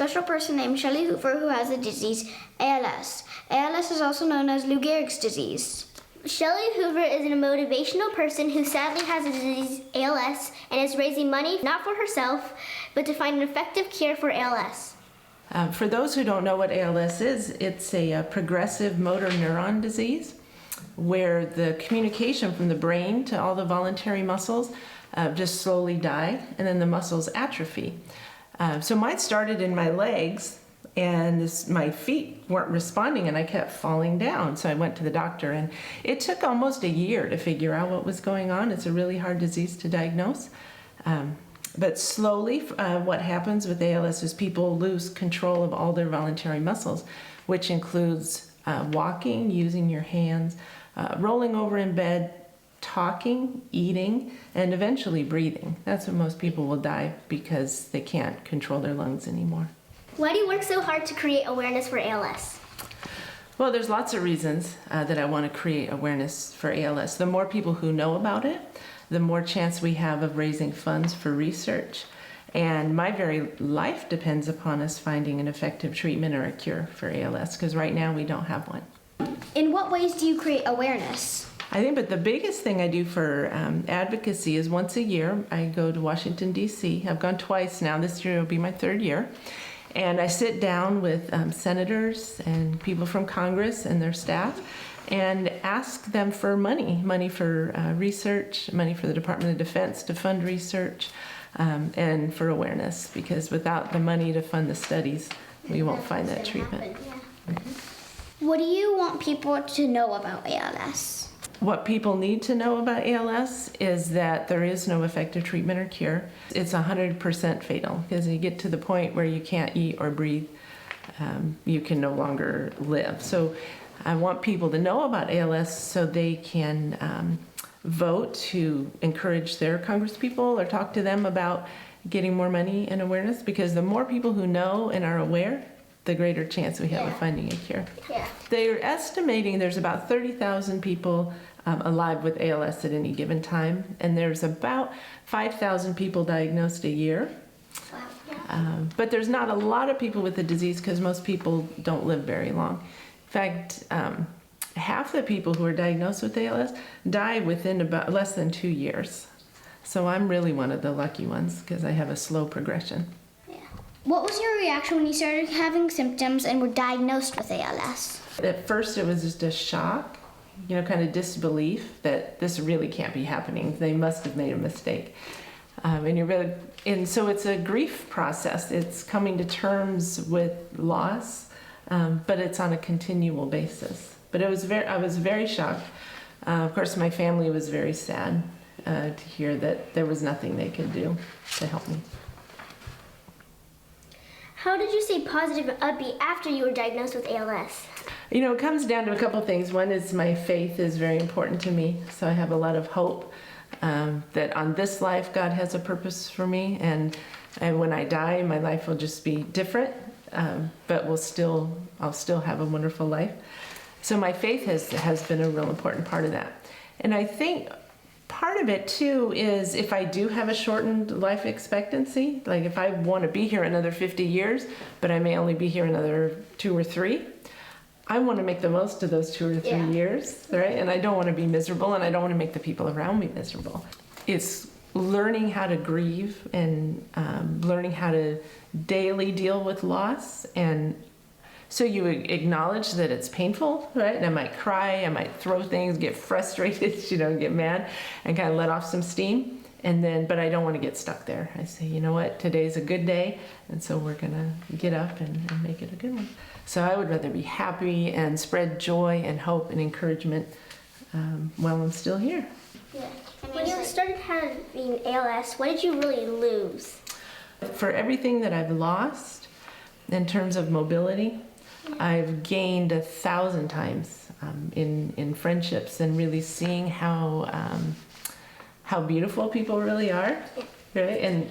special person named Shelley Hoover who has the disease ALS. ALS is also known as Lou Gehrig's disease. Shelley Hoover is a motivational person who sadly has the disease ALS and is raising money not for herself, but to find an effective cure for ALS. For those who don't know what ALS is, it's a progressive motor neuron disease where the communication from the brain to all the voluntary muscles just slowly die, and then the muscles atrophy. So mine started in my legs, and my feet weren't responding, and I kept falling down. So I went to the doctor, and it took almost a year to figure out what was going on. It's a really hard disease to diagnose. But slowly, what happens with ALS is people lose control of all their voluntary muscles, which includes walking, using your hands, rolling over in bed, talking, eating, and eventually breathing. That's when most people will die because they can't control their lungs anymore. Why do you work so hard to create awareness for ALS? Well, there's lots of reasons that I want to create awareness for ALS. The more people who know about it, the more chance we have of raising funds for research. And my very life depends upon us finding an effective treatment or a cure for ALS, because right now we don't have one. In what ways do you create awareness? I think, but the biggest thing I do for advocacy is once a year I go to Washington, D.C. I've gone twice now. This year will be my third year. And I sit down with senators and people from Congress and their staff and ask them for money for research, money for the Department of Defense to fund research, and for awareness, because without the money to fund the studies, we won't find that treatment. What do you want people to know about ALS? What people need to know about ALS is that there is no effective treatment or cure. It's 100% fatal, because you get to the point where you can't eat or breathe, you can no longer live. So I want people to know about ALS so they can vote to encourage their congresspeople or talk to them about getting more money and awareness, because the more people who know and are aware, the greater chance we have of finding a cure. They're estimating there's about 30,000 people alive with ALS at any given time, and there's about 5,000 people diagnosed a year. But there's not a lot of people with the disease because most people don't live very long. In fact, half the people who are diagnosed with ALS die within about less than 2 years. So I'm really one of the lucky ones because I have a slow progression. What was your reaction when you started having symptoms and were diagnosed with ALS? At first it was just a shock, kind of disbelief that this really can't be happening. They must have made a mistake. And so it's a grief process. It's coming to terms with loss, but it's on a continual basis. But I was very shocked. Of course, my family was very sad to hear that there was nothing they could do to help me. How did you stay positive and upbeat after you were diagnosed with ALS? It comes down to a couple things. One is my faith is very important to me, so I have a lot of hope that on this life God has a purpose for me, and when I die, my life will just be different, but I'll still have a wonderful life. So my faith has been a real important part of that. And I think part of it too is if I do have a shortened life expectancy, like if I want to be here another 50 years, but I may only be here another 2 or 3, I want to make the most of those 2 or 3 years, right? And I don't want to be miserable, and I don't want to make the people around me miserable. It's learning how to grieve and learning how to daily deal with loss. And so you acknowledge that it's painful, right? And I might cry, I might throw things, get frustrated, get mad, and kind of let off some steam. But I don't want to get stuck there. I say, you know what, today's a good day, and so we're gonna get up and make it a good one. So I would rather be happy and spread joy and hope and encouragement while I'm still here. When you started having ALS, what did you really lose? For everything that I've lost in terms of mobility, I've gained 1,000 times in friendships, and really seeing how beautiful people really are, right? And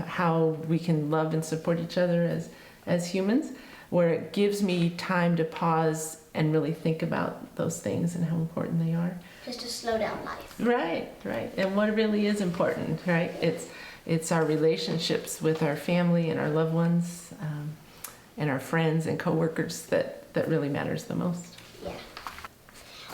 how we can love and support each other as humans, where it gives me time to pause and really think about those things and how important they are. Just to slow down life. Right. And what really is important, right? It's our relationships with our family and our loved ones. and our friends and coworkers that really matters the most. Yeah.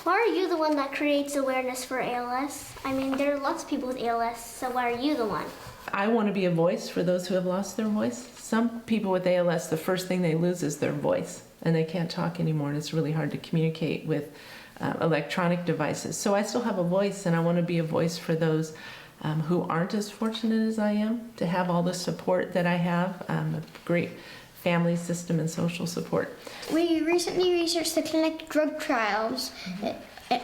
Why are you the one that creates awareness for ALS? I mean, there are lots of people with ALS, so why are you the one? I want to be a voice for those who have lost their voice. Some people with ALS, the first thing they lose is their voice, and they can't talk anymore, and it's really hard to communicate with electronic devices. So I still have a voice, and I want to be a voice for those who aren't as fortunate as I am to have all the support that I have, a great family system and social support. We recently researched the clinic drug trials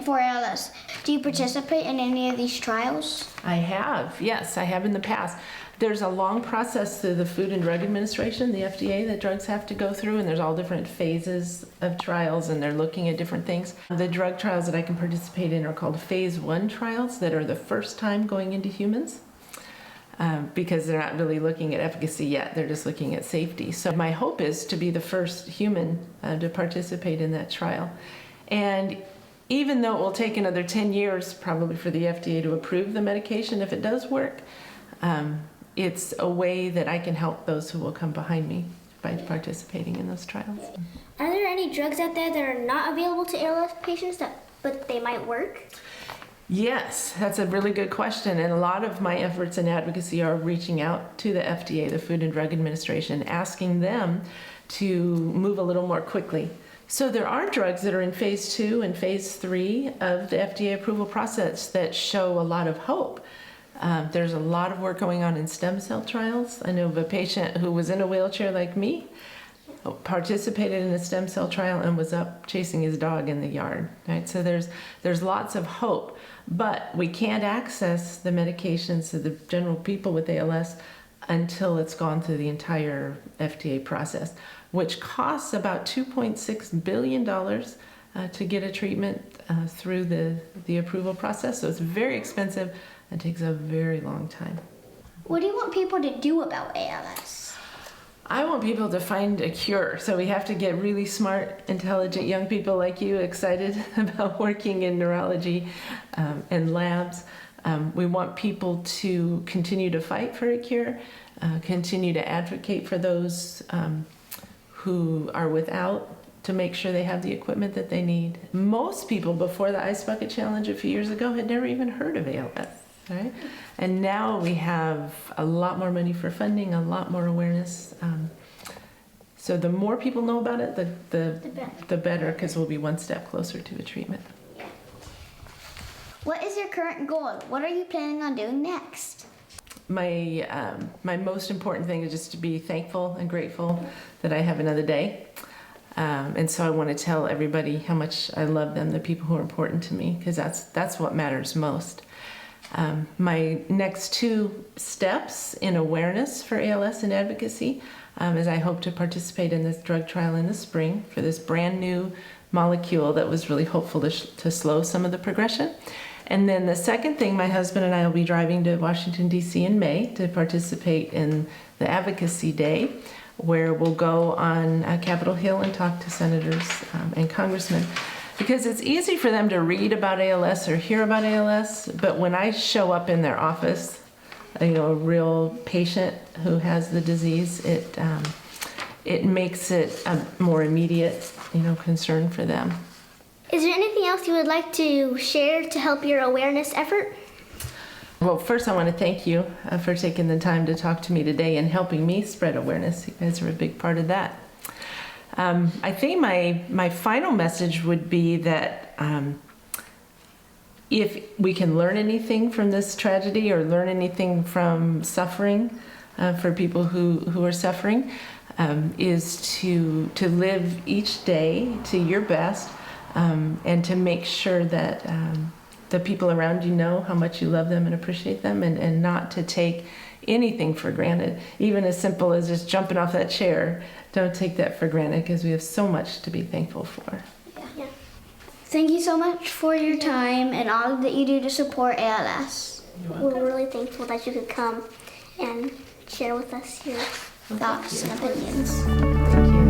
for ALS. Do you participate in any of these trials? I have, yes, I have in the past. There's a long process through the Food and Drug Administration, the FDA, that drugs have to go through, and there's all different phases of trials, and they're looking at different things. The drug trials that I can participate in are called phase 1 trials that are the first time going into humans. Because they're not really looking at efficacy yet, they're just looking at safety. So my hope is to be the first human to participate in that trial. And even though it will take another 10 years probably for the FDA to approve the medication, if it does work, it's a way that I can help those who will come behind me by participating in those trials. Are there any drugs out there that are not available to ALS patients but they might work? Yes, that's a really good question, and a lot of my efforts in advocacy are reaching out to the FDA, the Food and Drug Administration, asking them to move a little more quickly. So there are drugs that are in phase 2 and phase 3 of the FDA approval process that show a lot of hope. There's a lot of work going on in stem cell trials. I know of a patient who was in a wheelchair like me, participated in a stem cell trial and was up chasing his dog in the yard, right? So there's lots of hope, but we can't access the medications to the general people with ALS until it's gone through the entire FDA process, which costs about $2.6 billion to get a treatment through the approval process. So it's very expensive and takes a very long time. What do you want people to do about ALS? I want people to find a cure. So we have to get really smart, intelligent young people like you excited about working in neurology and labs. We want people to continue to fight for a cure, continue to advocate for those who are without, to make sure they have the equipment that they need. Most people before the Ice Bucket Challenge a few years ago had never even heard of ALS. Right? And now we have a lot more money for funding, a lot more awareness. So the more people know about it, the better, because we'll be one step closer to a treatment. What is your current goal? What are you planning on doing next? My most important thing is just to be thankful and grateful that I have another day. And so I want to tell everybody how much I love them, the people who are important to me, because that's what matters most. My next 2 steps in awareness for ALS and advocacy is I hope to participate in this drug trial in the spring for this brand new molecule that was really hopeful to slow some of the progression. And then the second thing, my husband and I will be driving to Washington, D.C. in May to participate in the Advocacy Day, where we'll go on Capitol Hill and talk to senators and congressmen. Because it's easy for them to read about ALS or hear about ALS, but when I show up in their office, a real patient who has the disease, it makes it a more immediate, concern for them. Is there anything else you would like to share to help your awareness effort? Well, first I want to thank you for taking the time to talk to me today and helping me spread awareness. You guys are a big part of that. I think my final message would be that if we can learn anything from this tragedy or learn anything from suffering for people who are suffering, is to live each day to your best and to make sure that the people around you know how much you love them and appreciate them, and not to take anything for granted, even as simple as just jumping off that chair. Don't take that for granted, because we have so much to be thankful for. Yeah. Thank you so much for your time and all that you do to support ALS. We're really thankful that you could come and share with us your Thoughts and opinions. Thank you.